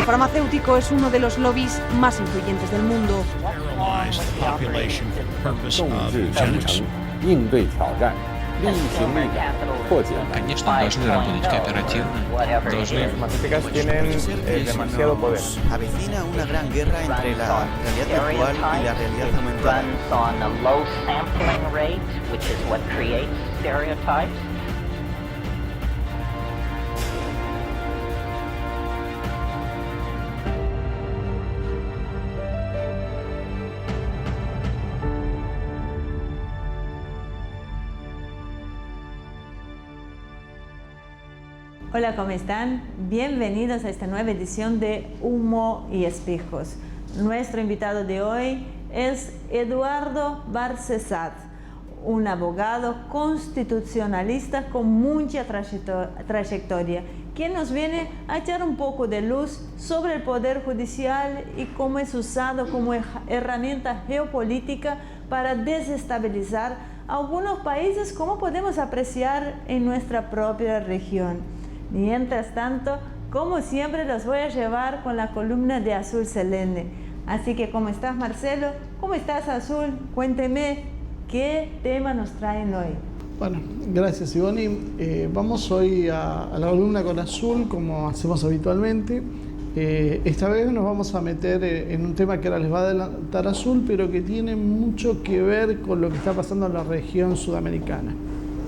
El farmacéutico es uno de los lobbies más influyentes del mundo. 应对挑战，力行力改，破解难题。 Конечно, должны работать кооперативно, должны... Las tienen demasiado poder. Avecina una gran guerra entre la realidad virtual y la realidad aumentada. Hola, ¿cómo están? Bienvenidos a esta nueva edición de Humo y Espejos. Nuestro invitado de hoy es Eduardo Barcesat, un abogado constitucionalista con mucha trayectoria, quien nos viene a echar un poco de luz sobre el Poder Judicial y cómo es usado como herramienta geopolítica para desestabilizar algunos países, como podemos apreciar en nuestra propia región. Mientras tanto, como siempre, los voy a llevar con la columna de Azul Selene. Así que, ¿cómo estás, Marcelo? ¿Cómo estás, Azul? Cuénteme, ¿qué tema nos traen hoy? Bueno, gracias, Ivonne. Vamos hoy a la columna con Azul, como hacemos habitualmente. Esta vez nos vamos a meter en un tema que ahora les va a adelantar Azul, pero que tiene mucho que ver con lo que está pasando en la región sudamericana.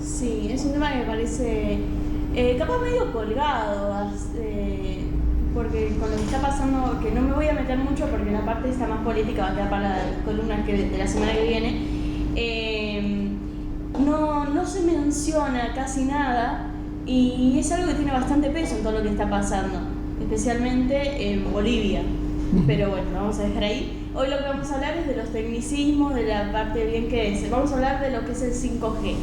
Sí, es un tema que me parece capaz medio colgado, porque con lo que está pasando, que no me voy a meter mucho porque la parte esta más política va a quedar para las columnas de la semana que viene, no se menciona casi nada y es algo que tiene bastante peso en todo lo que está pasando, especialmente en Bolivia. Pero bueno, lo vamos a dejar ahí. Hoy lo que vamos a hablar es de los tecnicismos, de la parte bien que es. Vamos a hablar de lo que es el 5G.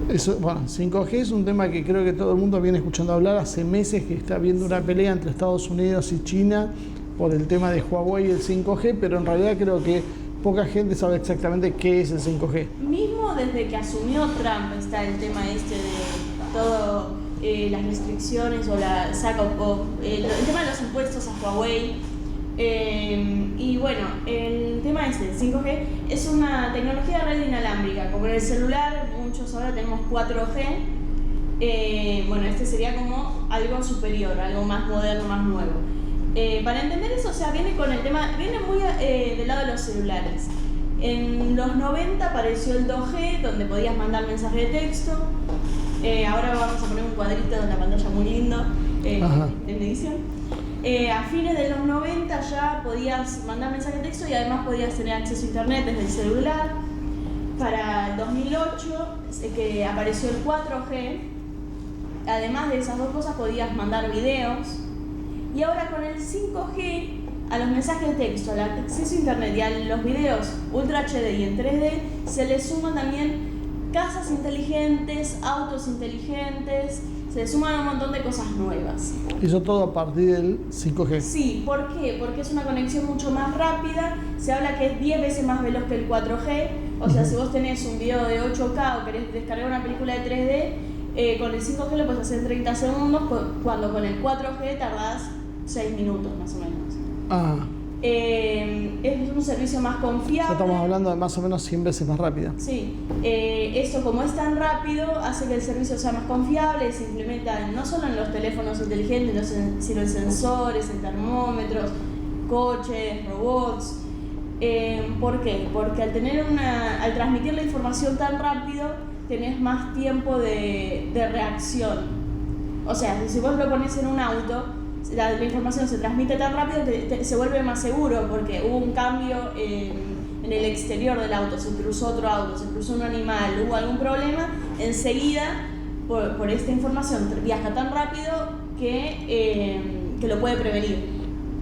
Eso, bueno, 5G es un tema que creo que todo el mundo viene escuchando hablar hace meses, que está habiendo una pelea entre Estados Unidos y China por el tema de Huawei y el 5G, pero en realidad creo que poca gente sabe exactamente qué es el 5G. Mismo desde que asumió Trump está el tema este de todo las restricciones o la saca el tema de los impuestos a Huawei. Y bueno, el tema este, el 5G, es una tecnología de red inalámbrica. Como en el celular, muchos ahora tenemos 4G. Bueno, este sería como algo superior, algo más moderno, más nuevo. Para entender eso, o sea, viene con el tema, viene muy del lado de los celulares. En los 90 apareció el 2G, donde podías mandar mensaje de texto. Ahora vamos a poner un cuadrito en la pantalla muy lindo en edición. A fines de los 90 ya podías mandar mensaje de texto y además podías tener acceso a internet desde el celular. Para el 2008, que apareció el 4G, además de esas dos cosas podías mandar videos. Y ahora con el 5G, a los mensajes de texto, al acceso a internet y a los videos Ultra HD y en 3D, se le suman también casas inteligentes, autos inteligentes, se le suman un montón de cosas nuevas. Eso todo a partir del 5G. Sí, ¿por qué? Porque es una conexión mucho más rápida, se habla que es 10 veces más veloz que el 4G, o sea, si vos tenés un video de 8K o querés descargar una película de 3D, con el 5G lo puedes hacer en 30 segundos, cuando con el 4G tardás 6 minutos más o menos. Es un servicio más confiable. Ya estamos hablando de más o menos 100 veces más rápida. Sí, esto como es tan rápido hace que el servicio sea más confiable, se implementa no solo en los teléfonos inteligentes, sino en sensores, en termómetros, coches, robots. ¿Por qué? Porque al transmitir la información tan rápido tenés más tiempo de reacción. O sea, si vos lo pones en un auto, la información se transmite tan rápido que se vuelve más seguro porque hubo un cambio en el exterior del auto, se cruzó otro auto, se cruzó un animal, hubo algún problema, enseguida por esta información viaja tan rápido que lo puede prevenir.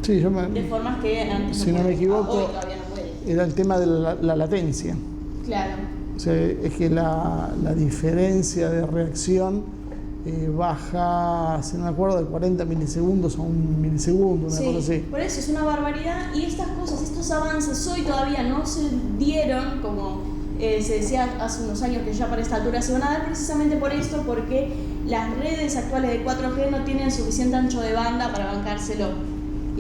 Sí, de formas que antes si no me equivoco, hoy todavía no puede. Era el tema de la latencia. Claro. O sea, es que la diferencia de reacción baja, si no me acuerdo, de 40 milisegundos a 1 milisegundo, una cosa así. Por eso es una barbaridad y estas cosas, estos avances hoy todavía no se dieron, como se decía hace unos años que ya para esta altura se van a dar precisamente por esto, porque las redes actuales de 4G no tienen suficiente ancho de banda para bancárselo.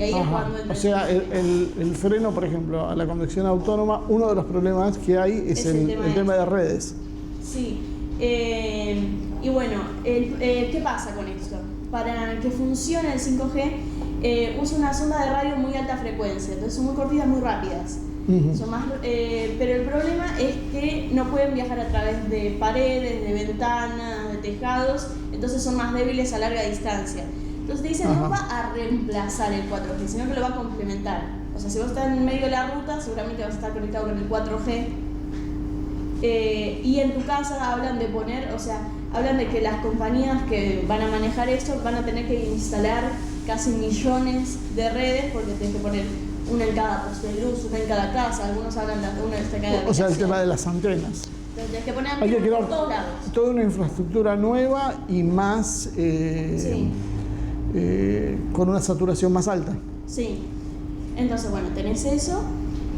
Y ahí es Ajá. cuando entra O sea, el freno, por ejemplo, a la conducción autónoma, uno de los problemas que hay es el tema de redes. Sí. Y bueno, ¿qué pasa con esto? Para que funcione el 5G, usa una sonda de radio muy alta frecuencia, entonces son muy cortitas, muy rápidas. Son más, pero el problema es que no pueden viajar a través de paredes, de ventanas, de tejados, entonces son más débiles a larga distancia. Entonces te dicen, no va a reemplazar el 4G, sino que lo va a complementar. O sea, si vos estás en medio de la ruta, seguramente vas a estar conectado con el 4G. Y en tu casa hablan de poner, o sea, hablan de que las compañías que van a manejar esto van a tener que instalar casi millones de redes porque tienes que poner una en cada poste de luz, una en cada casa, algunos hablan de una en cada habitación. O sea, el tema de las antenas. Entonces tienes que poner Hay que crear por todos lados. toda una infraestructura nueva y más con una saturación más alta. Sí. Entonces, bueno, tenés eso.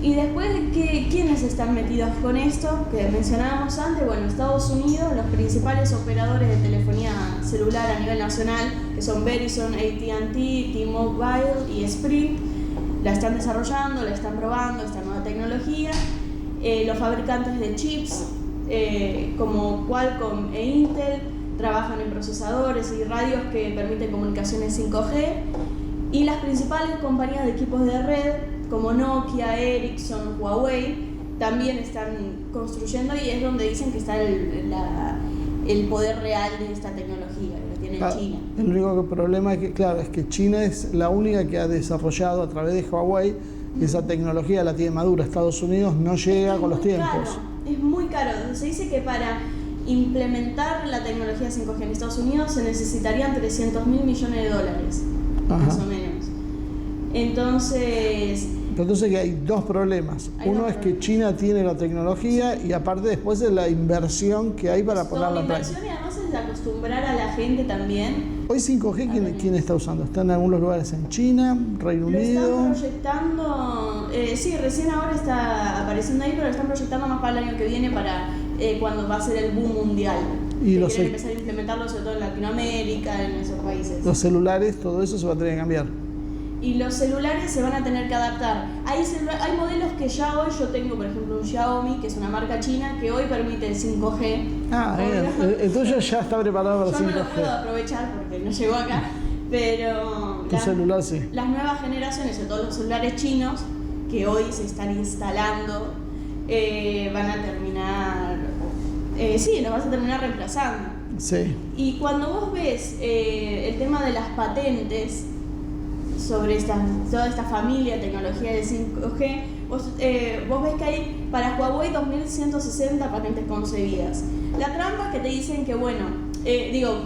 Y después, ¿quiénes están metidos con esto? Que mencionábamos antes, bueno, Estados Unidos, los principales operadores de telefonía celular a nivel nacional, que son Verizon, AT&T, T-Mobile y Sprint, la están desarrollando, la están probando, esta nueva tecnología. Los fabricantes de chips, como Qualcomm e Intel, trabajan en procesadores y radios que permiten comunicaciones 5G. Y las principales compañías de equipos de red, como Nokia, Ericsson, Huawei, también están construyendo y es donde dicen que está el poder real de esta tecnología, que lo tiene China. El único problema es que, claro, es que China es la única que ha desarrollado a través de Huawei esa tecnología, la tiene madura. Estados Unidos no llega con los tiempos. Es muy caro. Se dice que para implementar la tecnología 5G en Estados Unidos se necesitarían $300.000 millones, más o menos. Entonces que hay dos problemas. Uno es que China tiene la tecnología y aparte después es la inversión que hay para ponerla en práctica. Y además es acostumbrar a la gente también. Hoy 5G, ¿quién está usando? ¿Está en algunos lugares en China, Reino Unido? Lo están proyectando, sí, recién ahora está apareciendo ahí, pero lo están proyectando más para el año que viene, para cuando va a ser el boom mundial. Y quieren empezar a implementarlo sobre todo en Latinoamérica, en esos países. Los celulares, todo eso se va a tener que cambiar. Y los celulares se van a tener que adaptar. Hay modelos que ya hoy yo tengo, por ejemplo, un Xiaomi, que es una marca china, que hoy permite el 5G. El tuyo ya está preparado para el 5G. Yo no lo puedo aprovechar porque no llegó acá, pero tu celular sí. Las nuevas generaciones, sobre todo los celulares chinos, que hoy se están instalando, van a terminar, los vas a terminar reemplazando. Sí. Y cuando vos ves el tema de las patentes, sobre toda esta familia de tecnología de 5G, vos ves que hay para Huawei 2.160 patentes concebidas. La trampa es que te dicen que,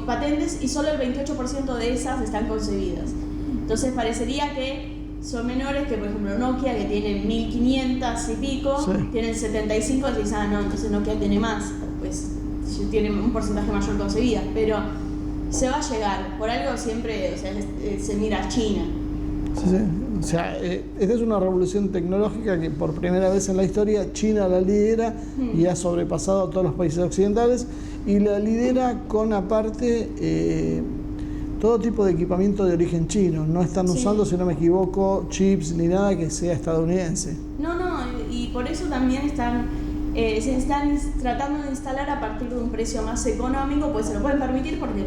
patentes y solo el 28% de esas están concebidas. Entonces parecería que son menores que, por ejemplo, Nokia, que tiene 1.500 y pico, tienen 75, y dicen, no, entonces Nokia tiene más, pues tiene un porcentaje mayor concebidas, pero se va a llegar, por algo siempre se mira a China. Sí. O sea, esta es una revolución tecnológica que por primera vez en la historia China la lidera y ha sobrepasado a todos los países occidentales y la lidera con aparte todo tipo de equipamiento de origen chino. No están usando, si no me equivoco, chips ni nada que sea estadounidense. No, y por eso también se están tratando de instalar a partir de un precio más económico, pues se lo pueden permitir porque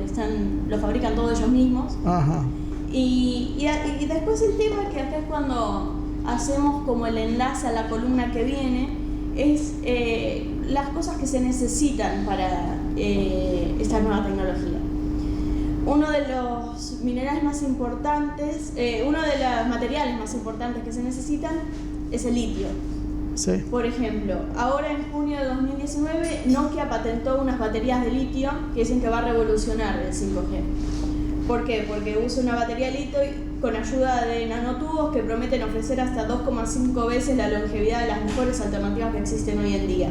lo fabrican todos ellos mismos. Ajá. Y después el tema, que acá es cuando hacemos como el enlace a la columna que viene, es las cosas que se necesitan para esta nueva tecnología. Uno de los minerales más importantes, uno de los materiales más importantes que se necesitan es el litio. Sí. Por ejemplo, ahora en junio de 2019 Nokia patentó unas baterías de litio que dicen que va a revolucionar el 5G. ¿Por qué? Porque usa una batería de litio con ayuda de nanotubos que prometen ofrecer hasta 2,5 veces la longevidad de las mejores alternativas que existen hoy en día.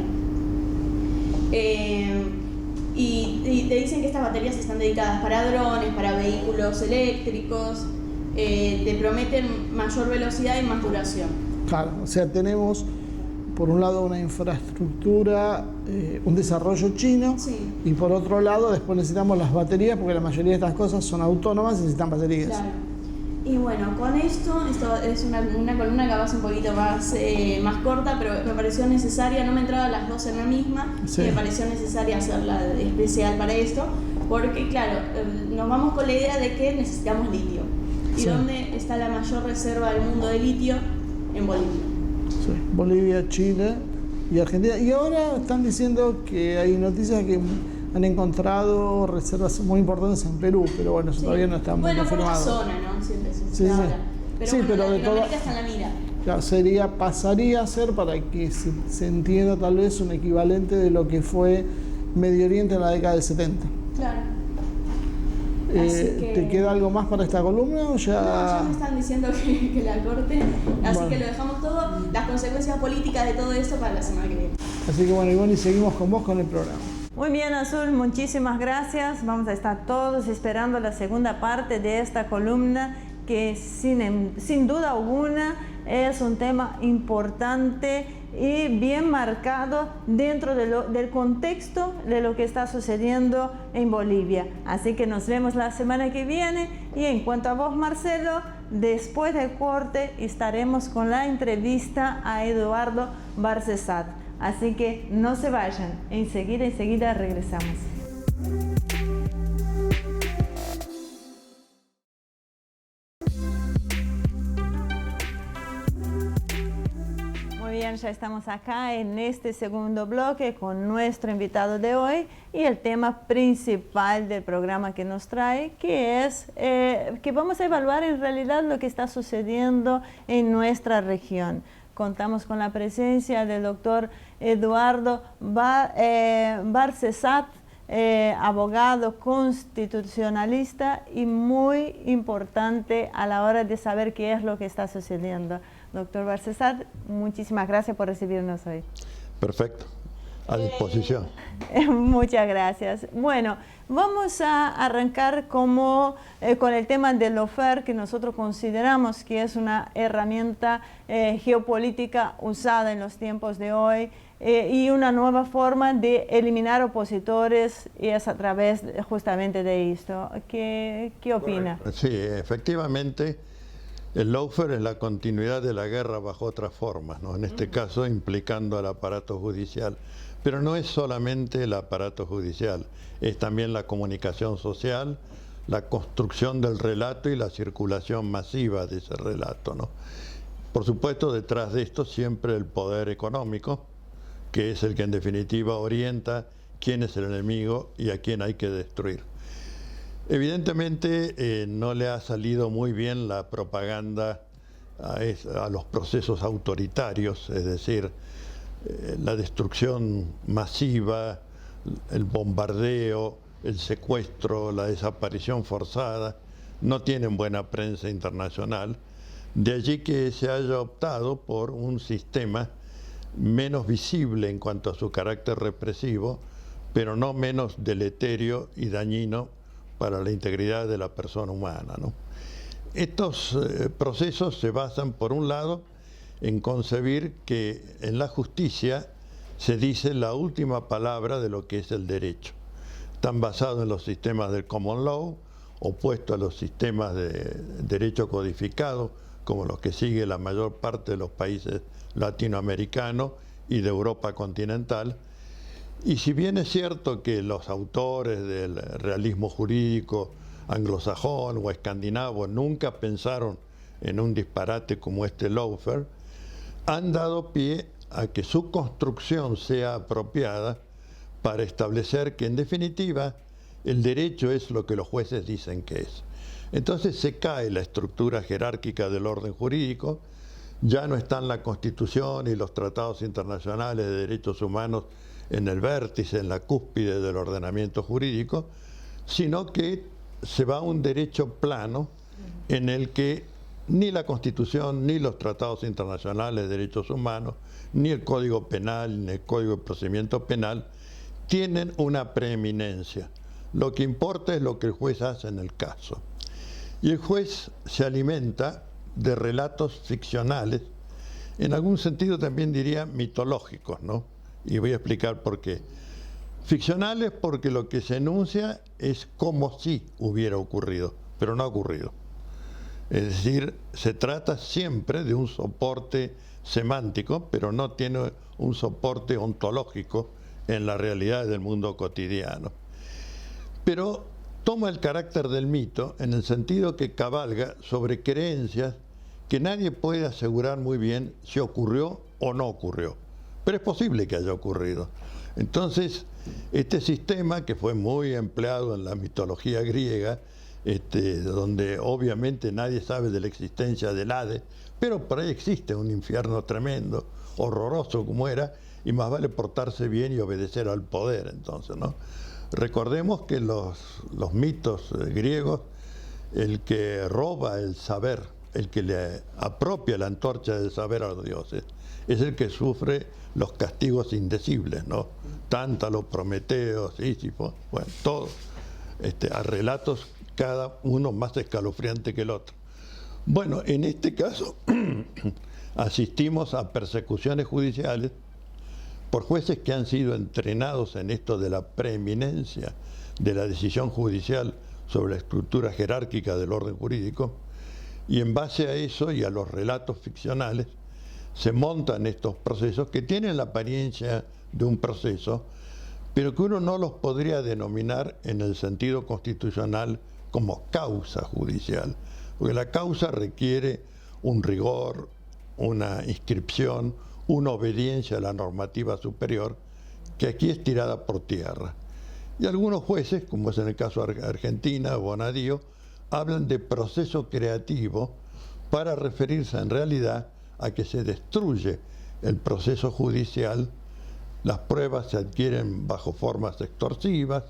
Y te dicen que estas baterías están dedicadas para drones, para vehículos eléctricos, te prometen mayor velocidad y más duración. Claro, o sea, tenemos por un lado una infraestructura, un desarrollo chino, y por otro lado después necesitamos las baterías, porque la mayoría de estas cosas son autónomas y necesitan baterías. Claro. Y bueno, con esto es una columna que va a ser un poquito más corta, pero me pareció necesaria, no me entraban las dos en la misma, Sí. y me pareció necesaria hacerla especial para esto, porque claro, nos vamos con la idea de que necesitamos litio. ¿Y Sí. dónde está la mayor reserva del mundo de litio? En Bolivia. Sí, Bolivia, Chile y Argentina. Y ahora están diciendo que hay noticias que han encontrado reservas muy importantes en Perú, pero bueno, eso Sí. todavía no está muy bueno, por la confirmado. zona, ¿no? Siempre se Sí, sí. habla. Pero Sí, bueno, pero de Latinoamérica toda- está en la mira. Claro, pasaría a ser, para que se entienda tal vez, un equivalente de lo que fue Medio Oriente en la década del 70. Claro. Así que- ¿Te queda algo más para esta columna o No, ya? ya me están diciendo que la corte, así Bueno. que lo dejamos todo, las consecuencias políticas de todo esto para la semana que viene. Así que bueno, Ivonne, seguimos con vos con el programa. Muy bien, Azul, muchísimas gracias. Vamos a estar todos esperando la segunda parte de esta columna, que sin duda alguna es un tema importante y bien marcado dentro del contexto de lo que está sucediendo en Bolivia. Así que nos vemos la semana que viene, y en cuanto a vos, Marcelo, después del corte estaremos con la entrevista a Eduardo Barcesat. Así que no se vayan, enseguida regresamos. Muy bien, ya estamos acá en este segundo bloque con nuestro invitado de hoy y el tema principal del programa que nos trae, que es que vamos a evaluar en realidad lo que está sucediendo en nuestra región. Contamos con la presencia del doctor Eduardo Barcesat, abogado constitucionalista y muy importante a la hora de saber qué es lo que está sucediendo. Doctor Barcesat, muchísimas gracias por recibirnos hoy. Perfecto, a disposición. Muchas gracias. Bueno, vamos a arrancar con el tema del lawfare, que nosotros consideramos que es una herramienta geopolítica usada en los tiempos de hoy, y una nueva forma de eliminar opositores, y es a través justamente de esto. ¿Qué opina? Sí, efectivamente, el lawfare es la continuidad de la guerra bajo otras formas, ¿no? En este caso implicando al aparato judicial. Pero no es solamente el aparato judicial, es también la comunicación social, la construcción del relato y la circulación masiva de ese relato, ¿no? Por supuesto, detrás de esto siempre el poder económico, que es el que en definitiva orienta quién es el enemigo y a quién hay que destruir. Evidentemente no le ha salido muy bien la propaganda a los procesos autoritarios, es decir, la destrucción masiva, el bombardeo, el secuestro, la desaparición forzada, no tienen buena prensa internacional. De allí que se haya optado por un sistema menos visible en cuanto a su carácter represivo, pero no menos deleterio y dañino para la integridad de la persona humana, ¿no? Estos procesos se basan, por un lado, en concebir que en la justicia se dice la última palabra de lo que es el derecho. Están basados en los sistemas del common law, opuesto a los sistemas de derecho codificado, como los que sigue la mayor parte de los países latinoamericanos y de Europa continental. Y si bien es cierto que los autores del realismo jurídico anglosajón o escandinavo nunca pensaron en un disparate como este lawfare, han dado pie a que su construcción sea apropiada para establecer que en definitiva el derecho es lo que los jueces dicen que es. Entonces se cae la estructura jerárquica del orden jurídico, ya no están la Constitución y los tratados internacionales de derechos humanos en el vértice, en la cúspide del ordenamiento jurídico, sino que se va a un derecho plano en el que ni la Constitución, ni los tratados internacionales de derechos humanos, ni el Código Penal, ni el Código de Procedimiento Penal tienen una preeminencia. Lo que importa es lo que el juez hace en el caso. Y el juez se alimenta de relatos ficcionales, en algún sentido también diría mitológicos, ¿no? Y voy a explicar por qué. Ficcionales porque lo que se enuncia es como si hubiera ocurrido, pero no ha ocurrido. Es decir, se trata siempre de un soporte semántico, pero no tiene un soporte ontológico en la realidad del mundo cotidiano. Pero toma el carácter del mito en el sentido que cabalga sobre creencias que nadie puede asegurar muy bien si ocurrió o no ocurrió. Pero es posible que haya ocurrido. Entonces, este sistema que fue muy empleado en la mitología griega, donde obviamente nadie sabe de la existencia del Hades, pero por ahí existe un infierno tremendo, horroroso como era, y más vale portarse bien y obedecer al poder, entonces, ¿no? Recordemos que los mitos griegos, el que roba el saber, el que le apropia la antorcha del saber a los dioses, es el que sufre los castigos indecibles, ¿no? Tántalo, Prometeo, Sísifo, bueno, todos, a relatos cada uno más escalofriante que el otro. Bueno, en este caso asistimos a persecuciones judiciales por jueces que han sido entrenados en esto de la preeminencia de la decisión judicial sobre la estructura jerárquica del orden jurídico, y en base a eso y a los relatos ficcionales se montan estos procesos que tienen la apariencia de un proceso, pero que uno no los podría denominar en el sentido constitucional como causa judicial, porque la causa requiere un rigor, una inscripción, una obediencia a la normativa superior, que aquí es tirada por tierra. Y algunos jueces, como es en el caso de Argentina, Bonadío, hablan de proceso creativo para referirse en realidad a que se destruye el proceso judicial, las pruebas se adquieren bajo formas extorsivas,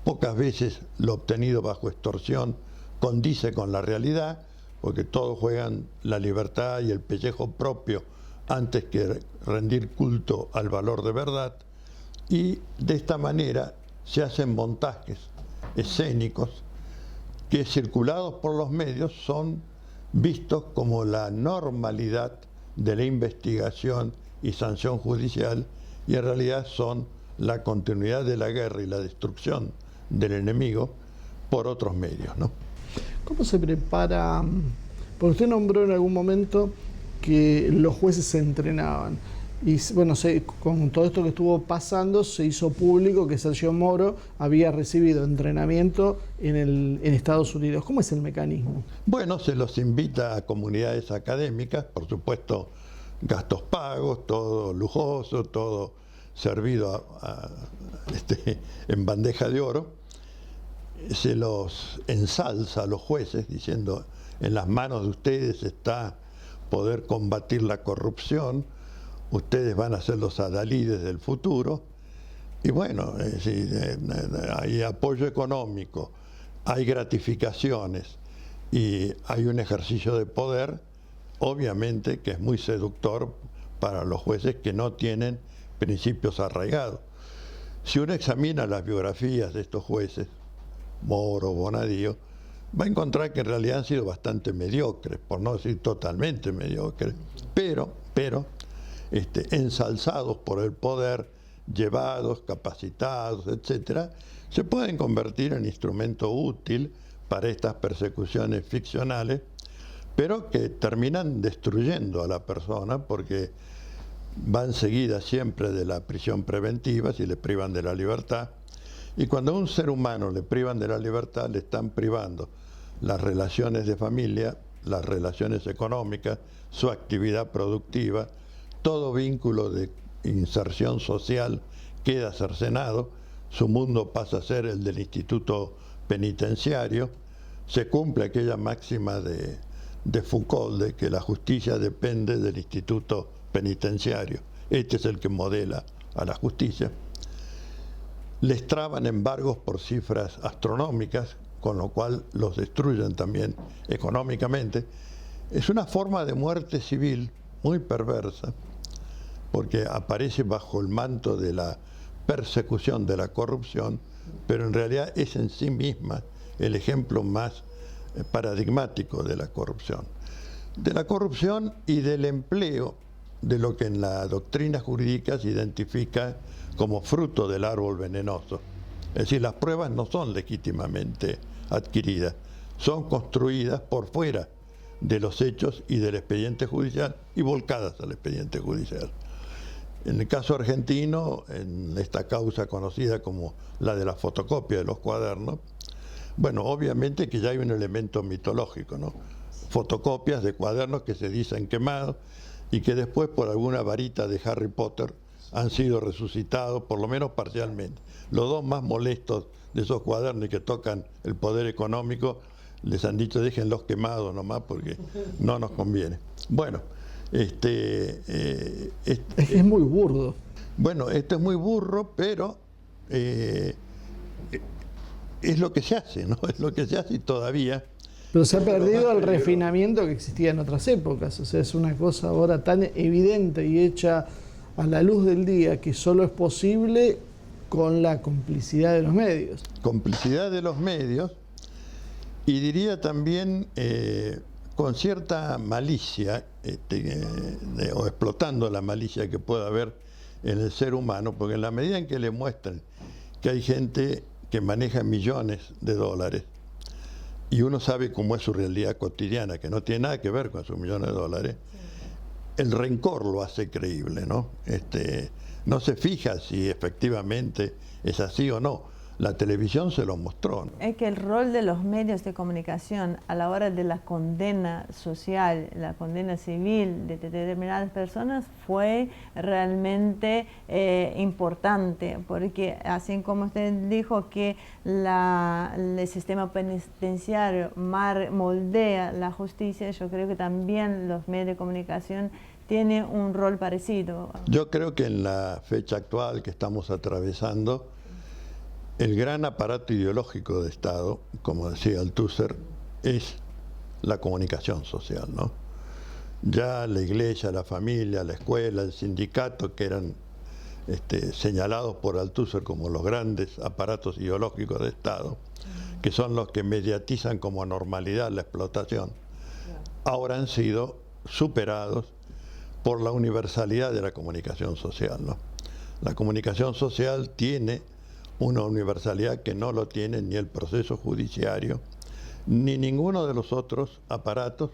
pocas veces lo obtenido bajo extorsión condice con la realidad, porque todos juegan la libertad y el pellejo propio antes que rendir culto al valor de verdad, y de esta manera se hacen montajes escénicos que, circulados por los medios, son vistos como la normalidad de la investigación y sanción judicial, y en realidad son la continuidad de la guerra y la destrucción del enemigo por otros medios, ¿no? ¿Cómo se prepara? Porque usted nombró en algún momento que los jueces se entrenaban. Y bueno, con todo esto que estuvo pasando, se hizo público que Sergio Moro había recibido entrenamiento en Estados Unidos. ¿Cómo es el mecanismo? Bueno, se los invita a comunidades académicas, por supuesto, gastos pagos, todo lujoso, todo servido en bandeja de oro. Se los ensalza a los jueces diciendo: en las manos de ustedes está poder combatir la corrupción, ustedes van a ser los adalides del futuro. Y bueno, hay apoyo económico, hay gratificaciones y hay un ejercicio de poder, obviamente, que es muy seductor para los jueces que no tienen principios arraigados. Si uno examina las biografías de estos jueces, Moro, Bonadío, va a encontrar que en realidad han sido bastante mediocres, por no decir totalmente mediocres, pero ensalzados por el poder, llevados, capacitados, etcétera, se pueden convertir en instrumento útil para estas persecuciones ficcionales, pero que terminan destruyendo a la persona, porque van seguidas siempre de la prisión preventiva si le privan de la libertad. Y cuando a un ser humano le privan de la libertad, le están privando las relaciones de familia, las relaciones económicas, su actividad productiva, todo vínculo de inserción social queda cercenado, su mundo pasa a ser el del instituto penitenciario, se cumple aquella máxima de Foucault, de que la justicia depende del instituto penitenciario. Este es el que modela a la justicia. Les traban embargos por cifras astronómicas, con lo cual los destruyen también económicamente. Es una forma de muerte civil muy perversa, porque aparece bajo el manto de la persecución de la corrupción, pero en realidad es en sí misma el ejemplo más paradigmático de la corrupción. De la corrupción y del empleo de lo que en la doctrina jurídica se identifica como fruto del árbol venenoso. Es decir, las pruebas no son legítimamente adquiridas, son construidas por fuera de los hechos y del expediente judicial y volcadas al expediente judicial. En el caso argentino, en esta causa conocida como la de la fotocopia de los cuadernos, bueno, obviamente que ya hay un elemento mitológico, ¿no? Fotocopias de cuadernos que se dicen quemados y que después por alguna varita de Harry Potter han sido resucitados, por lo menos parcialmente. Los dos más molestos de esos cuadernos y que tocan el poder económico les han dicho déjenlos quemados nomás porque no nos conviene. Bueno, es muy burdo. Bueno, esto es muy burro, pero es lo que se hace, ¿no? Es lo que se hace y todavía. Pero se ha perdido el refinamiento que existía en otras épocas. O sea, es una cosa ahora tan evidente y hecha a la luz del día que solo es posible con la complicidad de los medios. Complicidad de los medios y diría también con cierta malicia o explotando la malicia que pueda haber en el ser humano, porque en la medida en que le muestran que hay gente que maneja millones de dólares y uno sabe cómo es su realidad cotidiana, que no tiene nada que ver con esos millones de dólares, el rencor lo hace creíble, ¿no? No se fija si efectivamente es así o no. La televisión se lo mostró, ¿no? Es que el rol de los medios de comunicación a la hora de la condena social, la condena civil de determinadas personas fue realmente importante, porque así como usted dijo que el sistema penitenciario moldea la justicia, yo creo que también los medios de comunicación tienen un rol parecido. Yo creo que en la fecha actual que estamos atravesando, el gran aparato ideológico de Estado, como decía Althusser, es la comunicación social, ¿no? Ya la iglesia, la familia, la escuela, el sindicato, que eran señalados por Althusser como los grandes aparatos ideológicos de Estado, que son los que mediatizan como normalidad la explotación, ahora han sido superados por la universalidad de la comunicación social, ¿no? La comunicación social tiene una universalidad que no lo tiene ni el proceso judiciario, ni ninguno de los otros aparatos,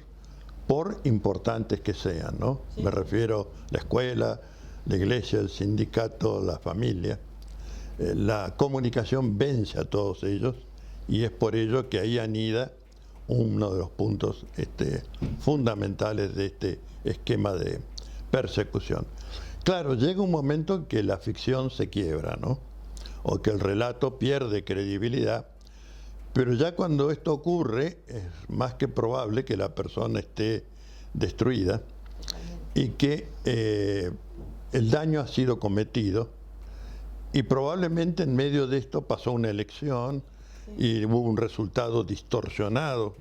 por importantes que sean, ¿no? Sí. Me refiero a la escuela, la iglesia, el sindicato, la familia. La comunicación vence a todos ellos y es por ello que ahí anida uno de los puntos fundamentales de este esquema de persecución. Claro, llega un momento en que la ficción se quiebra, ¿no? O que el relato pierde credibilidad, pero ya cuando esto ocurre es más que probable que la persona esté destruida y que el daño ha sido cometido y probablemente en medio de esto pasó una elección y hubo un resultado distorsionado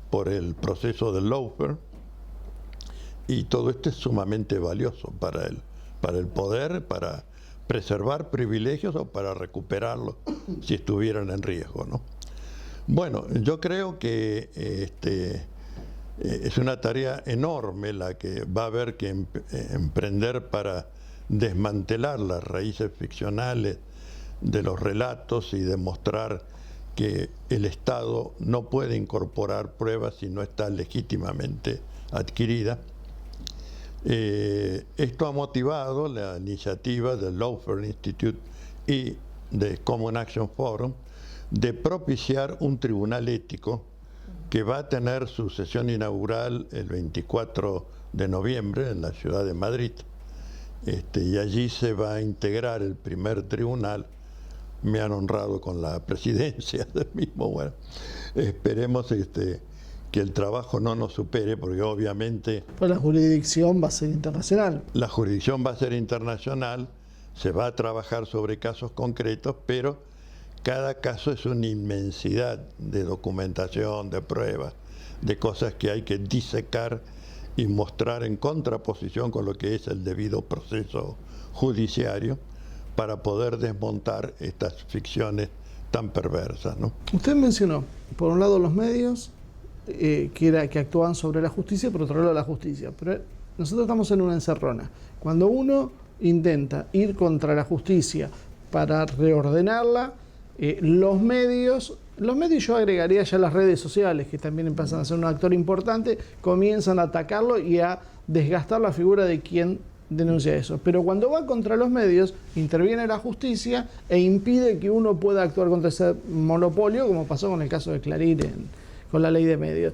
por el proceso del lawfare y todo esto es sumamente valioso para el poder, para preservar privilegios o para recuperarlos si estuvieran en riesgo, ¿no? Bueno, yo creo que es una tarea enorme la que va a haber que emprender para desmantelar las raíces ficcionales de los relatos y demostrar que el Estado no puede incorporar pruebas si no está legítimamente adquirida. Esto ha motivado la iniciativa del Lawfare Institute y de Common Action Forum de propiciar un tribunal ético que va a tener su sesión inaugural el 24 de noviembre en la ciudad de Madrid. Y allí se va a integrar el primer tribunal. Me han honrado con la presidencia del mismo. Bueno, esperemos que el trabajo no nos supere, porque obviamente... Pues la jurisdicción va a ser internacional. La jurisdicción va a ser internacional, se va a trabajar sobre casos concretos, pero cada caso es una inmensidad de documentación, de pruebas, de cosas que hay que disecar y mostrar en contraposición con lo que es el debido proceso judiciario para poder desmontar estas ficciones tan perversas, ¿no? Usted mencionó, por un lado, los medios, que actúan sobre la justicia, por otro lado la justicia. Pero nosotros estamos en una encerrona. Cuando uno intenta ir contra la justicia para reordenarla, Los medios yo agregaría ya las redes sociales, que también empiezan a ser un actor importante, comienzan a atacarlo y a desgastar la figura de quien denuncia eso. Pero cuando va contra los medios, interviene la justicia e impide que uno pueda actuar contra ese monopolio, como pasó con el caso de Clarín con la ley de medios.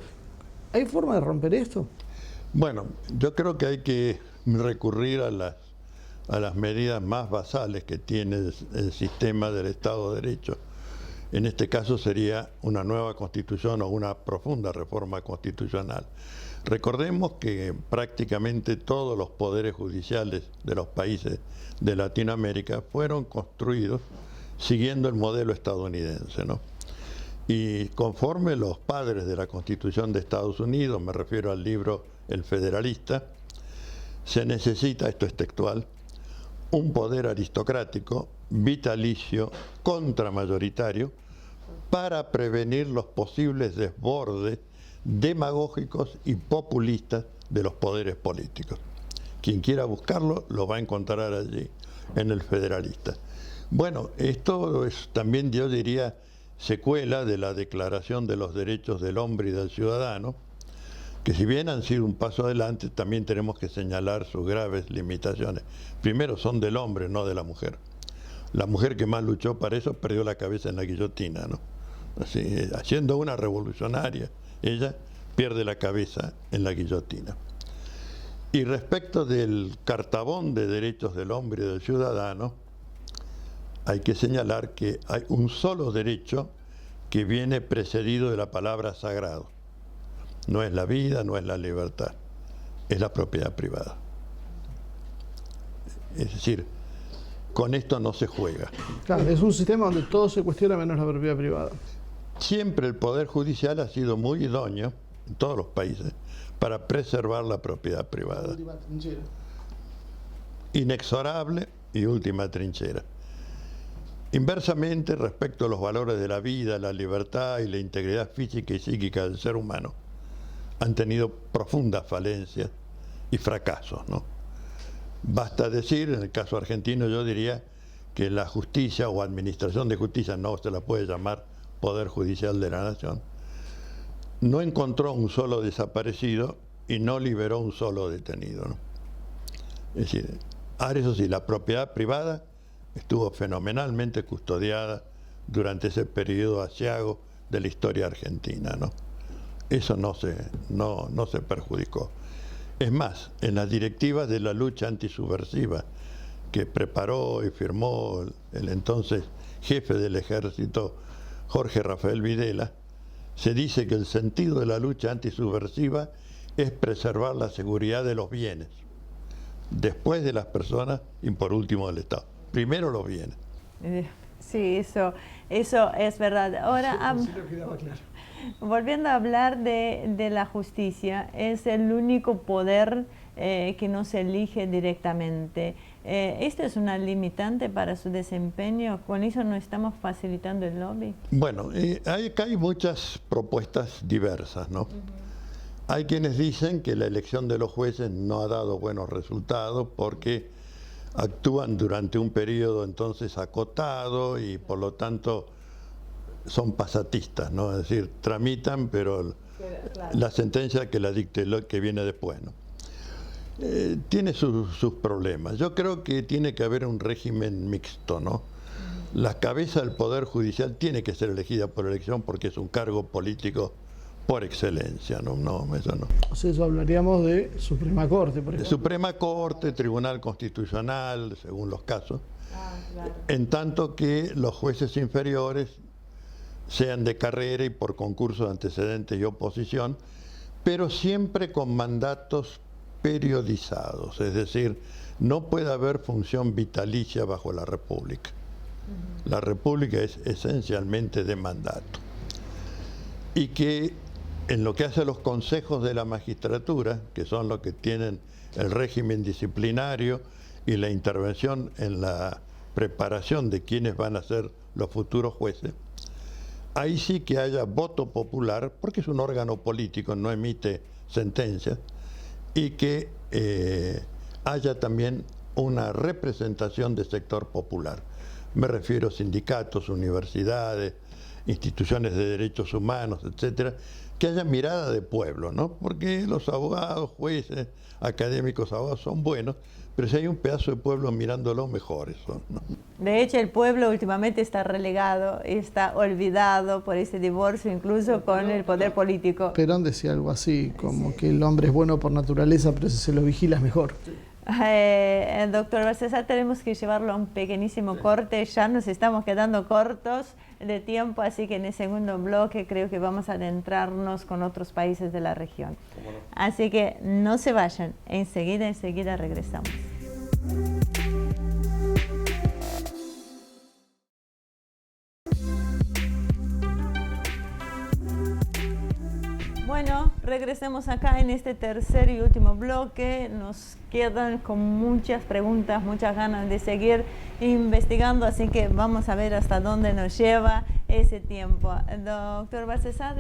¿Hay forma de romper esto? Bueno, yo creo que hay que recurrir a las medidas más basales que tiene el sistema del Estado de Derecho. En este caso sería una nueva constitución o una profunda reforma constitucional. Recordemos que prácticamente todos los poderes judiciales de los países de Latinoamérica fueron construidos siguiendo el modelo estadounidense, ¿no? Y conforme los padres de la Constitución de Estados Unidos, me refiero al libro El Federalista, se necesita, esto es textual, un poder aristocrático, vitalicio, contramayoritario, para prevenir los posibles desbordes demagógicos y populistas de los poderes políticos. Quien quiera buscarlo lo va a encontrar allí, en El Federalista. Bueno, esto es también, yo diría, secuela de la Declaración de los Derechos del Hombre y del Ciudadano, que si bien han sido un paso adelante, también tenemos que señalar sus graves limitaciones. Primero, son del hombre, no de la mujer. La mujer que más luchó para eso perdió la cabeza en la guillotina, ¿no? Así, haciendo una revolucionaria, ella pierde la cabeza en la guillotina. Y respecto del cartabón de derechos del hombre y del ciudadano, hay que señalar que hay un solo derecho que viene precedido de la palabra sagrado. No es la vida, no es la libertad, es la propiedad privada. Es decir, con esto no se juega. Claro, es un sistema donde todo se cuestiona menos la propiedad privada. Siempre el Poder Judicial ha sido muy idóneo, en todos los países, para preservar la propiedad privada. Última trinchera. Inexorable y última trinchera. Inversamente, respecto a los valores de la vida, la libertad y la integridad física y psíquica del ser humano, han tenido profundas falencias y fracasos, ¿no? Basta decir, en el caso argentino yo diría que la justicia o administración de justicia, no se la puede llamar Poder Judicial de la Nación, no encontró un solo desaparecido y no liberó un solo detenido, ¿no? Es decir, ahora eso sí, la propiedad privada estuvo fenomenalmente custodiada durante ese periodo aciago de la historia argentina, ¿no? Eso no se perjudicó. Es más, en las directivas de la lucha antisubversiva que preparó y firmó el entonces jefe del ejército, Jorge Rafael Videla, se dice que el sentido de la lucha antisubversiva es preservar la seguridad de los bienes, después de las personas y por último del Estado. Primero los bienes. Sí, eso es verdad. Ahora, volviendo a hablar de la justicia, es el único poder que no se elige directamente. ¿Esto es una limitante para su desempeño? ¿Con eso no estamos facilitando el lobby? Bueno, acá hay muchas propuestas diversas, ¿no? Hay quienes dicen que la elección de los jueces no ha dado buenos resultados porque actúan durante un periodo entonces acotado y por lo tanto son pasatistas, ¿no? Es decir, tramitan, pero claro, la sentencia que la dicte lo que viene después, ¿no? Tiene sus problemas. Yo creo que tiene que haber un régimen mixto, ¿no? La cabeza del Poder Judicial tiene que ser elegida por elección porque es un cargo político por excelencia, ¿no? No, eso no. O sea, eso hablaríamos de Suprema Corte, por ejemplo. De Suprema Corte, Tribunal Constitucional, según los casos. Claro. En tanto que los jueces inferiores sean de carrera y por concurso de antecedentes y oposición, pero siempre con mandatos periodizados, es decir, no puede haber función vitalicia bajo la República. La República es esencialmente de mandato. Y que en lo que hace a los consejos de la magistratura, que son los que tienen el régimen disciplinario y la intervención en la preparación de quienes van a ser los futuros jueces, ahí sí que haya voto popular, porque es un órgano político, no emite sentencias, y que haya también una representación del sector popular. Me refiero a sindicatos, universidades, instituciones de derechos humanos, etcétera, que haya mirada de pueblo, ¿no? Porque los abogados, jueces, académicos, abogados son buenos, pero si hay un pedazo de pueblo mirándolo, mejores son, ¿no? De hecho, el pueblo últimamente está relegado, está olvidado por ese divorcio, incluso con el poder político. Perón decía algo así, como que el hombre es bueno por naturaleza, pero si se lo vigila es mejor. Doctor Barcesat, tenemos que llevarlo a un pequeñísimo corte, ya nos estamos quedando cortos de tiempo, así que en el segundo bloque creo que vamos a adentrarnos con otros países de la región. Así que no se vayan, enseguida regresamos. Bueno, regresemos acá en este tercer y último bloque. Nos quedan con muchas preguntas, muchas ganas de seguir investigando, así que vamos a ver hasta dónde nos lleva ese tiempo. Doctor Barcesat,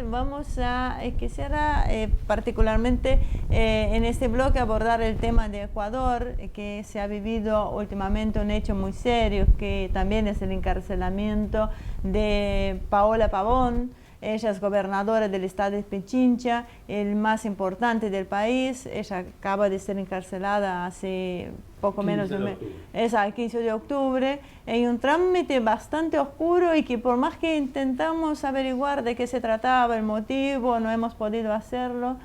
quisiera particularmente en este bloque abordar el tema de Ecuador, que se ha vivido últimamente un hecho muy serio, que también es el encarcelamiento de Paola Pavón. Ella es gobernadora del estado de Pichincha, el más importante del país. Ella acaba de ser encarcelada hace poco menos de un mes. Es el 15 de octubre. Hay un trámite bastante oscuro y que por más que intentamos averiguar de qué se trataba, el motivo, no hemos podido hacerlo.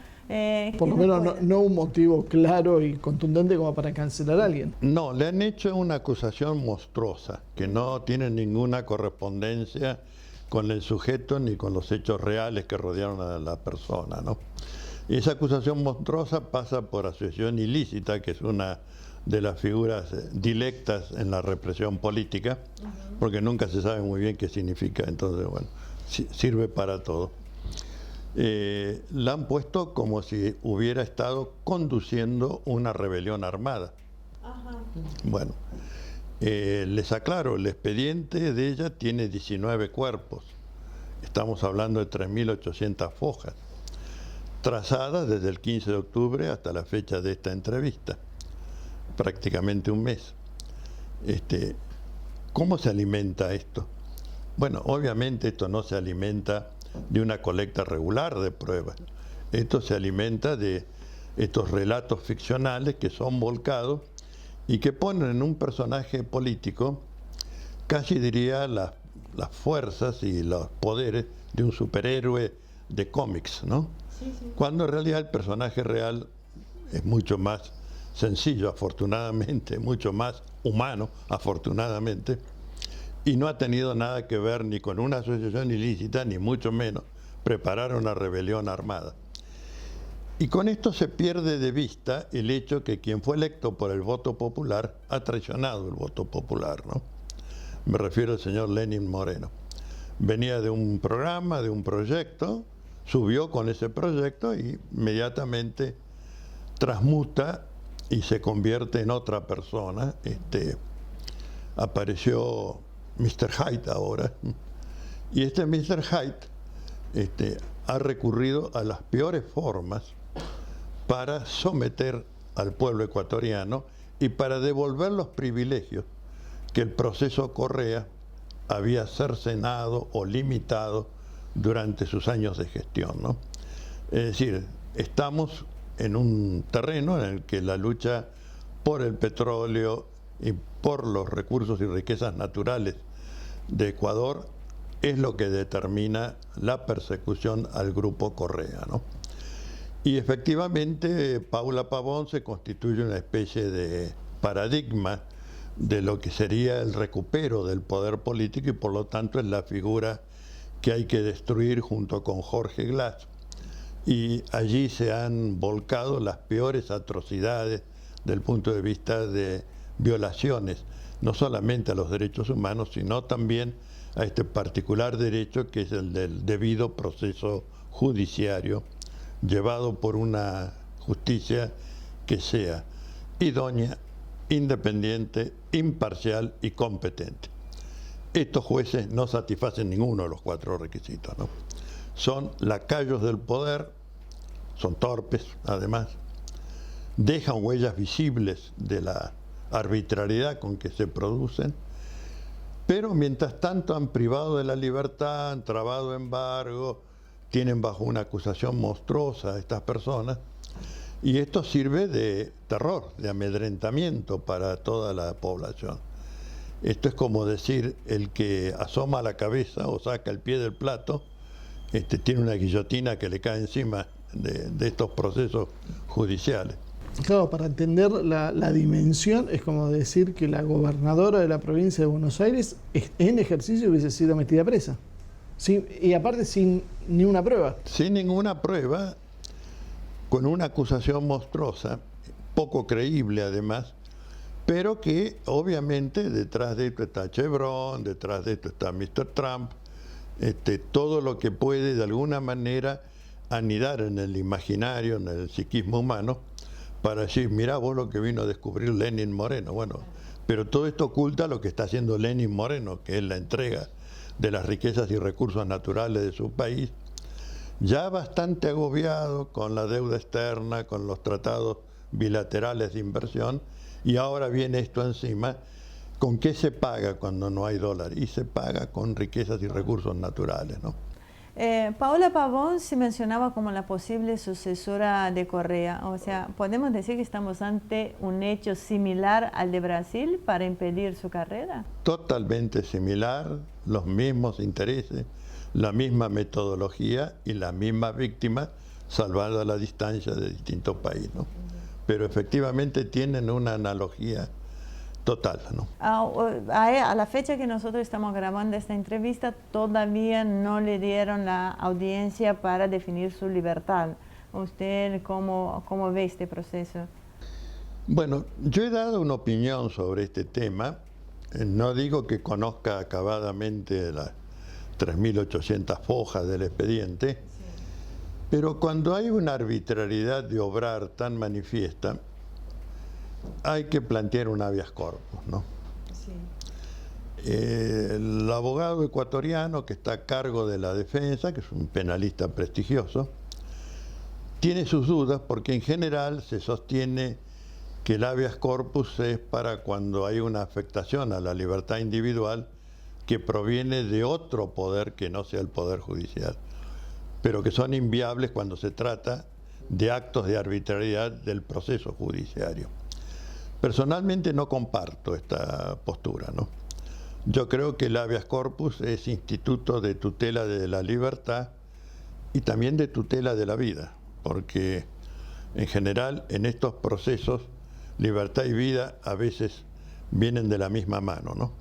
Por lo menos no un motivo claro y contundente como para cancelar a alguien. No, le han hecho una acusación monstruosa, que no tiene ninguna correspondencia con el sujeto ni con los hechos reales que rodearon a la persona, ¿no? Y esa acusación monstruosa pasa por asociación ilícita, que es una de las figuras dilectas en la represión política, porque nunca se sabe muy bien qué significa, entonces, bueno, sirve para todo. La han puesto como si hubiera estado conduciendo una rebelión armada. Bueno. Les aclaro, el expediente de ella tiene 19 cuerpos. Estamos hablando de 3.800 fojas, trazadas desde el 15 de octubre hasta la fecha de esta entrevista, prácticamente un mes. ¿Cómo se alimenta esto? Bueno, obviamente esto no se alimenta de una colecta regular de pruebas. Esto se alimenta de estos relatos ficcionales que son volcados y que ponen en un personaje político, casi diría las fuerzas y los poderes de un superhéroe de cómics, ¿no? Sí. Cuando en realidad el personaje real es mucho más sencillo, afortunadamente, mucho más humano, afortunadamente, y no ha tenido nada que ver ni con una asociación ilícita, ni mucho menos preparar una rebelión armada. Y con esto se pierde de vista el hecho que quien fue electo por el voto popular ha traicionado el voto popular, ¿no? Me refiero al señor Lenín Moreno. Venía de un programa, de un proyecto, subió con ese proyecto y inmediatamente transmuta y se convierte en otra persona. Apareció Mr. Hyde ahora. Y este Mr. Hyde ha recurrido a las peores formas para someter al pueblo ecuatoriano y para devolver los privilegios que el proceso Correa había cercenado o limitado durante sus años de gestión, ¿no? Es decir, estamos en un terreno en el que la lucha por el petróleo y por los recursos y riquezas naturales de Ecuador es lo que determina la persecución al grupo Correa, ¿no? Y efectivamente Paola Pavón se constituye una especie de paradigma de lo que sería el recupero del poder político y por lo tanto es la figura que hay que destruir junto con Jorge Glass. Y allí se han volcado las peores atrocidades del punto de vista de violaciones, no solamente a los derechos humanos, sino también a este particular derecho que es el del debido proceso judiciario, llevado por una justicia que sea idónea, independiente, imparcial y competente. Estos jueces no satisfacen ninguno de los 4 requisitos, ¿no? Son lacayos del poder, son torpes además, dejan huellas visibles de la arbitrariedad con que se producen, Pero mientras tanto han privado de la libertad, han trabado embargo, tienen bajo una acusación monstruosa a estas personas, y esto sirve de terror, de amedrentamiento para toda la población. Esto es como decir, el que asoma la cabeza o saca el pie del plato, tiene una guillotina que le cae encima de estos procesos judiciales. Claro, para entender la dimensión, es como decir que la gobernadora de la provincia de Buenos Aires en ejercicio hubiese sido metida presa. Sí, y aparte sin ni una prueba. Sin ninguna prueba, con una acusación monstruosa, poco creíble además, pero que obviamente detrás de esto está Chevron, detrás de esto está Mr. Trump, todo lo que puede de alguna manera anidar en el imaginario, en el psiquismo humano, para decir, mirá vos lo que vino a descubrir Lenin Moreno. Bueno, pero todo esto oculta lo que está haciendo Lenin Moreno, que es la entrega de las riquezas y recursos naturales de su país, ya bastante agobiado con la deuda externa, con los tratados bilaterales de inversión, y ahora viene esto encima. ¿Con qué se paga cuando no hay dólar? Y se paga con riquezas y recursos naturales, ¿no? Paola Pavón se mencionaba como la posible sucesora de Correa. O sea, ¿podemos decir que estamos ante un hecho similar al de Brasil para impedir su carrera? Totalmente similar, los mismos intereses, la misma metodología y las mismas víctimas, salvando a la distancia de distintos países, ¿no? Pero efectivamente tienen una analogía total, ¿no? A la fecha que nosotros estamos grabando esta entrevista, todavía no le dieron la audiencia para definir su libertad. ¿Usted cómo ve este proceso? Bueno, yo he dado una opinión sobre este tema. No digo que conozca acabadamente las 3.800 hojas del expediente, pero cuando hay una arbitrariedad de obrar tan manifiesta, hay que plantear un habeas corpus, ¿no? Sí. El abogado ecuatoriano que está a cargo de la defensa, que es un penalista prestigioso, tiene sus dudas porque en general se sostiene que el habeas corpus es para cuando hay una afectación a la libertad individual que proviene de otro poder que no sea el poder judicial, pero que son inviables cuando se trata de actos de arbitrariedad del proceso judiciario. Personalmente no comparto esta postura, ¿no? Yo creo que el habeas corpus es instituto de tutela de la libertad y también de tutela de la vida, porque en general en estos procesos libertad y vida a veces vienen de la misma mano, ¿no?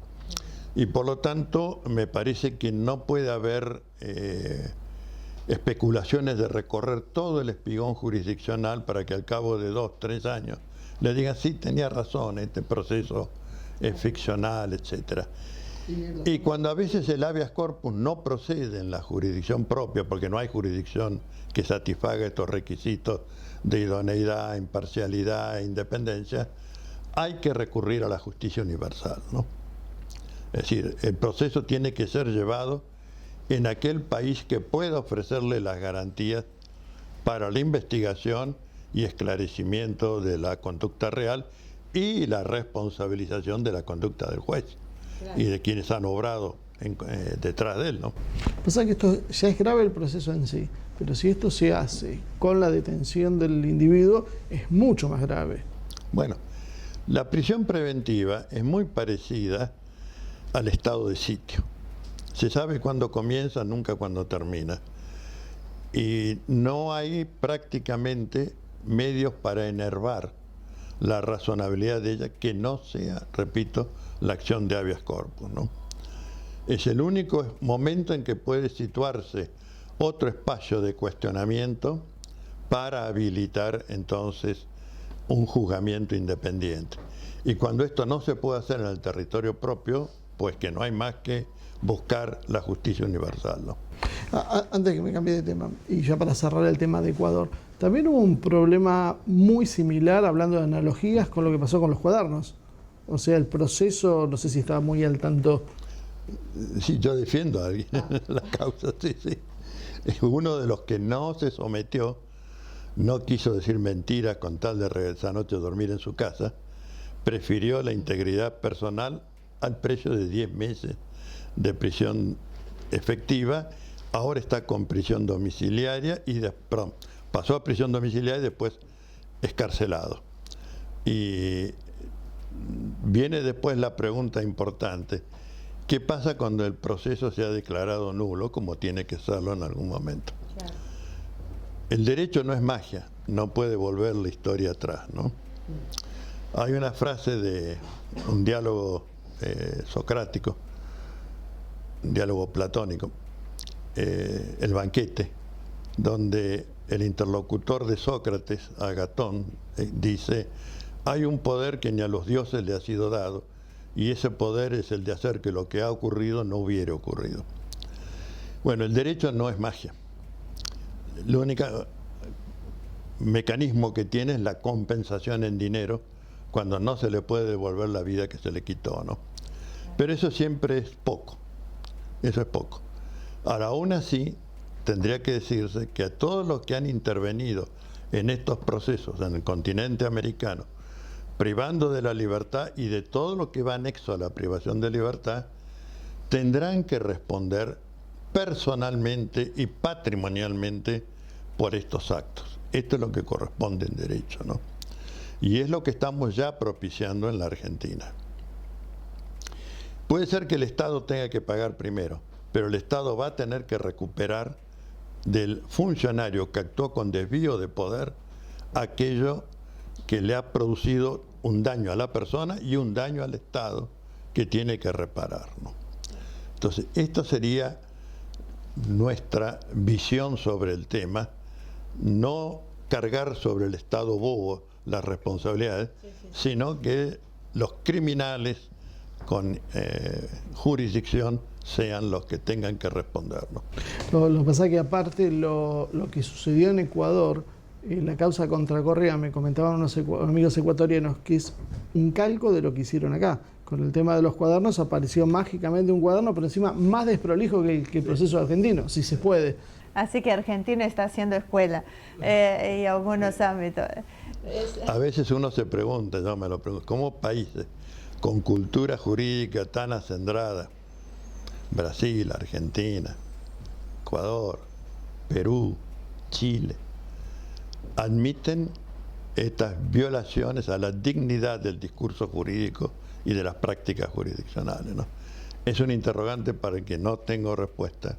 Y por lo tanto me parece que no puede haber especulaciones de recorrer todo el espigón jurisdiccional para que al cabo de 2 o 3 años le digan, sí, tenía razón, este proceso es ficcional, etc. Y cuando a veces el habeas corpus no procede en la jurisdicción propia, porque no hay jurisdicción que satisfaga estos requisitos de idoneidad, imparcialidad e independencia, hay que recurrir a la justicia universal, ¿no? Es decir, el proceso tiene que ser llevado en aquel país que pueda ofrecerle las garantías para la investigación y esclarecimiento de la conducta real y la responsabilización de la conducta del juez, claro, y de quienes han obrado detrás de él, ¿no? Pasa que esto ya es grave el proceso en sí, pero si esto se hace con la detención del individuo, es mucho más grave. Bueno, la prisión preventiva es muy parecida al estado de sitio. Se sabe cuándo comienza, nunca cuándo termina. Y no hay prácticamente medios para enervar la razonabilidad de ella que no sea, repito, la acción de habeas corpus, ¿no? Es el único momento en que puede situarse otro espacio de cuestionamiento para habilitar entonces un juzgamiento independiente. Y cuando esto no se puede hacer en el territorio propio, pues que no hay más que buscar la justicia universal, ¿no? Antes que me cambie de tema, y ya para cerrar el tema de Ecuador, también hubo un problema muy similar, hablando de analogías, con lo que pasó con los cuadernos. O sea, el proceso, no sé si estaba muy al tanto. Sí, yo defiendo a alguien la causa, sí, sí. Uno de los que no se sometió, no quiso decir mentiras con tal de regresar anoche a dormir en su casa, prefirió la integridad personal al precio de 10 meses de prisión efectiva. Ahora está con prisión domiciliaria y pasó a prisión domiciliaria y después escarcelado. Y viene después la pregunta importante: ¿qué pasa cuando el proceso se ha declarado nulo, como tiene que serlo en algún momento? Claro. El derecho no es magia, no puede volver la historia atrás, ¿no? Hay una frase de un diálogo socrático, un diálogo platónico, el banquete, donde el interlocutor de Sócrates, Agatón, dice: hay un poder que ni a los dioses le ha sido dado, y ese poder es el de hacer que lo que ha ocurrido no hubiera ocurrido. Bueno, el derecho no es magia. El único mecanismo que tiene es la compensación en dinero cuando no se le puede devolver la vida que se le quitó, ¿no? Pero eso siempre es poco. Eso es poco. Ahora, aún así, tendría que decirse que a todos los que han intervenido en estos procesos en el continente americano, privando de la libertad y de todo lo que va anexo a la privación de libertad, tendrán que responder personalmente y patrimonialmente por estos actos. Esto es lo que corresponde en derecho, ¿no? Y es lo que estamos ya propiciando en la Argentina. Puede ser que el Estado tenga que pagar primero, pero el Estado va a tener que recuperar del funcionario que actuó con desvío de poder aquello que le ha producido un daño a la persona y un daño al Estado que tiene que reparar, ¿no? Entonces, esto sería nuestra visión sobre el tema, no cargar sobre el Estado bobo las responsabilidades, sino que los criminales con jurisdicción sean los que tengan que responder, ¿no? Lo que pasa es que aparte lo que sucedió en Ecuador, la causa contra Correa, me comentaban unos amigos ecuatorianos, que es un calco de lo que hicieron acá. Con el tema de los cuadernos apareció mágicamente un cuaderno, pero encima más desprolijo que el proceso argentino, si se puede. Así que Argentina está haciendo escuela y algunos ámbitos. A veces uno se pregunta, yo me lo pregunto, ¿cómo países con cultura jurídica tan acendrada, Brasil, Argentina, Ecuador, Perú, Chile, admiten estas violaciones a la dignidad del discurso jurídico y de las prácticas jurisdiccionales, ¿no? Es un interrogante para el que no tengo respuesta.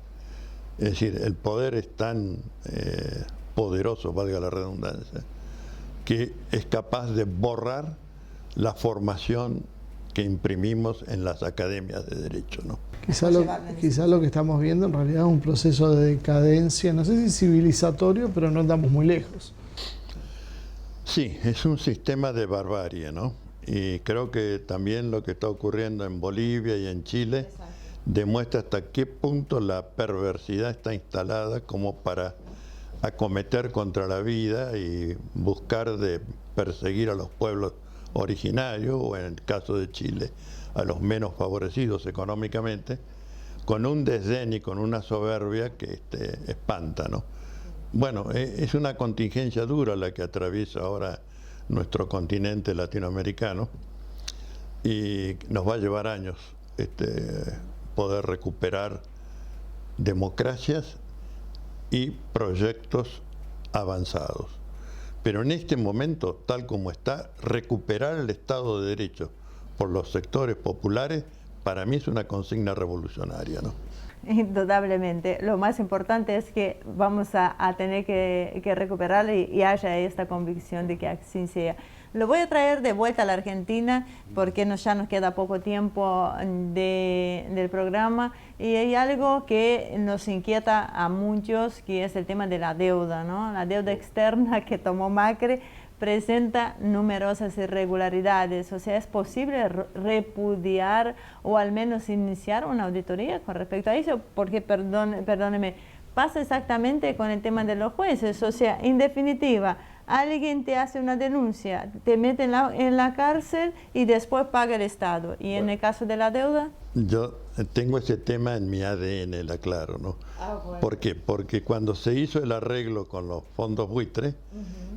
Es decir, el poder es tan poderoso, valga la redundancia, que es capaz de borrar la formación que imprimimos en las academias de derecho, ¿no? Quizá lo que estamos viendo en realidad es un proceso de decadencia, no sé si civilizatorio, pero no andamos muy lejos. Sí, es un sistema de barbarie, ¿no? Y creo que también lo que está ocurriendo en Bolivia y en Chile demuestra hasta qué punto la perversidad está instalada como para acometer contra la vida y buscar de perseguir a los pueblos originarios, o en el caso de Chile, a los menos favorecidos económicamente, con un desdén y con una soberbia que espanta, ¿no? Bueno, es una contingencia dura la que atraviesa ahora nuestro continente latinoamericano y nos va a llevar años poder recuperar democracias y proyectos avanzados. Pero en este momento, tal como está, recuperar el Estado de Derecho por los sectores populares, para mí es una consigna revolucionaria, ¿no? Indudablemente. Lo más importante es que vamos a tener que recuperarlo y haya esta convicción de que así sea. Lo voy a traer de vuelta a la Argentina porque ya nos queda poco tiempo del programa y hay algo que nos inquieta a muchos, que es el tema de la deuda, ¿no? La deuda externa que tomó Macri presenta numerosas irregularidades. O sea, ¿es posible repudiar o al menos iniciar una auditoría con respecto a eso? Porque, perdóneme, pasa exactamente con el tema de los jueces. O sea, en definitiva, alguien te hace una denuncia, te mete en la cárcel y después paga el Estado. ¿Y en el caso de la deuda? Yo tengo ese tema en mi ADN, la aclaro, ¿no? Bueno. ¿Por qué? Porque cuando se hizo el arreglo con los fondos buitre,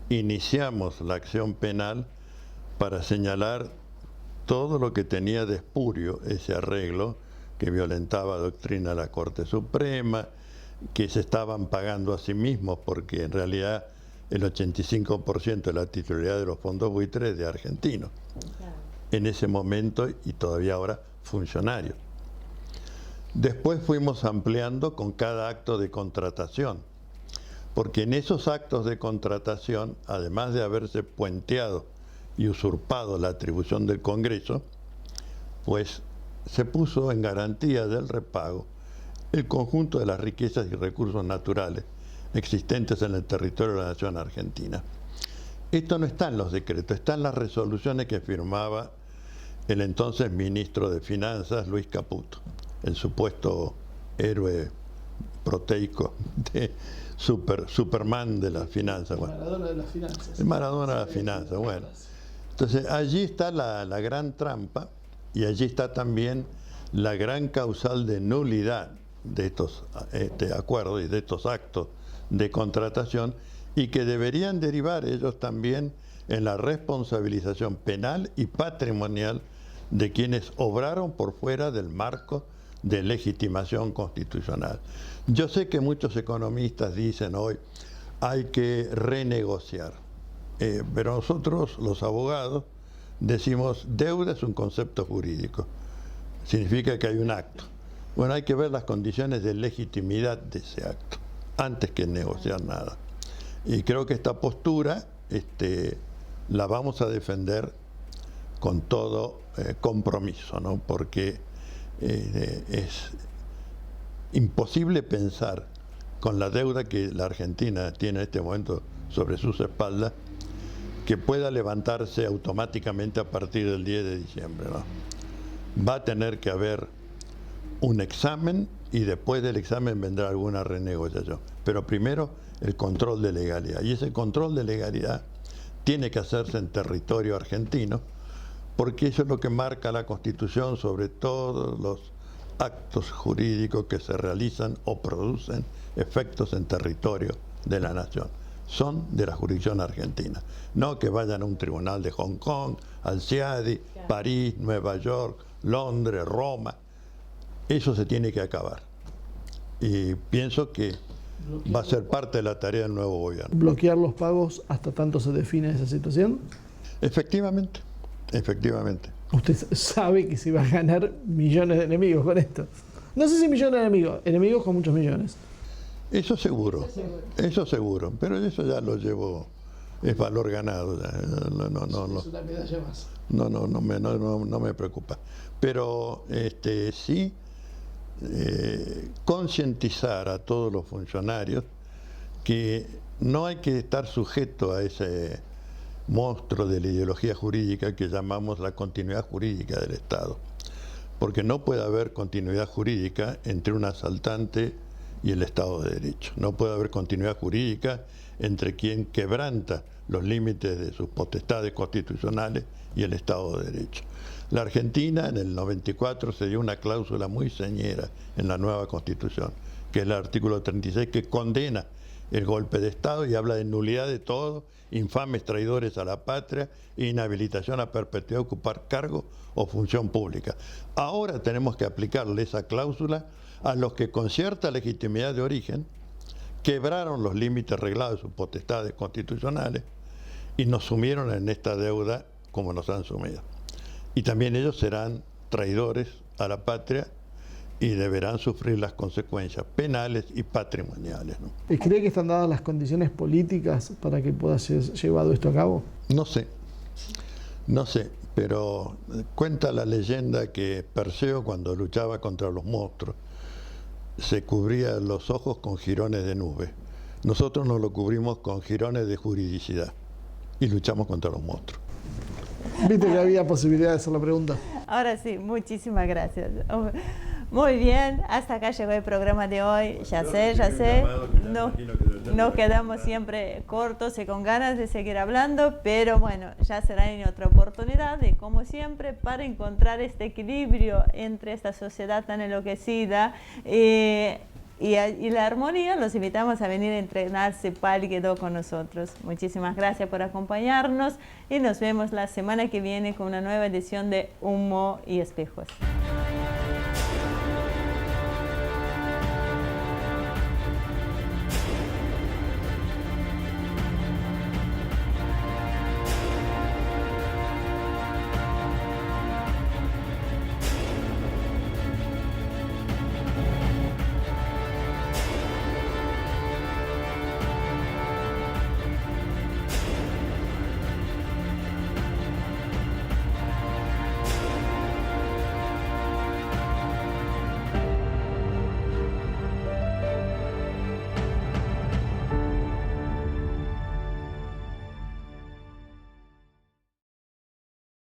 iniciamos la acción penal para señalar todo lo que tenía de espurio ese arreglo, que violentaba doctrina de la Corte Suprema, que se estaban pagando a sí mismos, porque en realidad el 85% de la titularidad de los fondos buitres es de argentinos. En ese momento, y todavía ahora, funcionarios. Después fuimos ampliando con cada acto de contratación, porque en esos actos de contratación, además de haberse puenteado y usurpado la atribución del Congreso, pues se puso en garantía del repago el conjunto de las riquezas y recursos naturales existentes en el territorio de la nación argentina. Esto no está en los decretos, está en las resoluciones que firmaba el entonces ministro de Finanzas, Luis Caputo, el supuesto héroe proteico de Superman de las finanzas. Bueno. Maradona de las finanzas. El Maradona de las finanzas, bueno. Entonces allí está la gran trampa y allí está también la gran causal de nulidad de estos acuerdos y de estos actos de contratación, y que deberían derivar ellos también en la responsabilización penal y patrimonial de quienes obraron por fuera del marco de legitimación constitucional. Yo sé que muchos economistas dicen hoy hay que renegociar, pero nosotros los abogados decimos deuda es un concepto jurídico, significa que hay un acto. Bueno, hay que ver las condiciones de legitimidad de ese acto antes que negociar nada. Y creo que esta postura la vamos a defender con todo compromiso, ¿no? Porque es imposible pensar con la deuda que la Argentina tiene en este momento sobre sus espaldas que pueda levantarse automáticamente a partir del 10 de diciembre, ¿no? Va a tener que haber un examen y después del examen vendrá alguna renegociación. Pero primero el control de legalidad. Y ese control de legalidad tiene que hacerse en territorio argentino, porque eso es lo que marca la Constitución sobre todos los actos jurídicos que se realizan o producen efectos en territorio de la nación. Son de la jurisdicción argentina. No que vayan a un tribunal de Hong Kong, al CIADI, París, Nueva York, Londres, Roma. Eso se tiene que acabar. Y pienso que va a ser parte de la tarea del nuevo gobierno. ¿Bloquear los pagos hasta tanto se define esa situación? Efectivamente, efectivamente. Usted sabe que se va a ganar millones de enemigos con esto. No sé si millones de enemigos, enemigos con muchos millones. Eso seguro, eso seguro, pero eso ya lo llevo, es valor ganado. Ya. Es una medalla más. No me preocupa. Pero sí, concientizar a todos los funcionarios que no hay que estar sujeto a ese monstruo de la ideología jurídica que llamamos la continuidad jurídica del Estado, porque no puede haber continuidad jurídica entre un asaltante y el Estado de Derecho. No puede haber continuidad jurídica entre quien quebranta los límites de sus potestades constitucionales y el Estado de Derecho. La Argentina en el 94 se dio una cláusula muy señera en la nueva Constitución, que es el artículo 36, que condena el golpe de Estado y habla de nulidad de todo, infames traidores a la patria, inhabilitación a perpetuidad de ocupar cargo o función pública. Ahora tenemos que aplicarle esa cláusula a los que con cierta legitimidad de origen quebraron los límites reglados de sus potestades constitucionales y nos sumieron en esta deuda como nos han sumido. Y también ellos serán traidores a la patria y deberán sufrir las consecuencias penales y patrimoniales, ¿no? ¿Y cree que están dadas las condiciones políticas para que pueda ser llevado esto a cabo? No sé, pero cuenta la leyenda que Perseo, cuando luchaba contra los monstruos, se cubría los ojos con jirones de nube. Nosotros nos lo cubrimos con jirones de juridicidad y luchamos contra los monstruos. Viste que había posibilidad de hacer la pregunta. Ahora sí, muchísimas gracias. Muy bien, hasta acá llegó el programa de hoy. Ya sé. Nos quedamos siempre cortos y con ganas de seguir hablando, pero bueno, ya será en otra oportunidad y como siempre para encontrar este equilibrio entre esta sociedad tan enloquecida y la armonía, los invitamos a venir a entrenarse Pal Guedó con nosotros. Muchísimas gracias por acompañarnos y nos vemos la semana que viene con una nueva edición de Humo y Espejos.